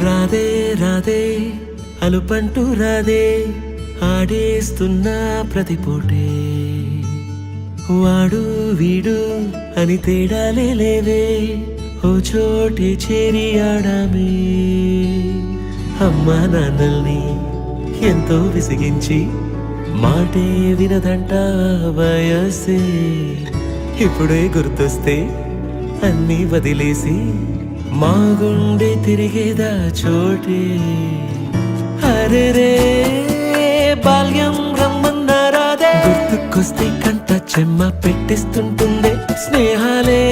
రాదే రాదే అలుపంటూ రాదే ఆడేస్తున్నా ప్రతి పూటే వాడు వీడు అని తేడాలే లేవే ఓ చోటే చేరి ఆడామే అమ్మా నాన్నల్ని ఎంతో విసిగించి మాటే వినదంట వయసే ఇప్పుడే గుర్తొస్తే అన్నీ వదిలేసి మా గుండె తిరిగేదా చోటే అరే రే బాల్యం రమ్మన్నారాదే గుర్తుకొస్తే కంట చెమ్మ పెట్టిస్తుంటుందే స్నేహాలే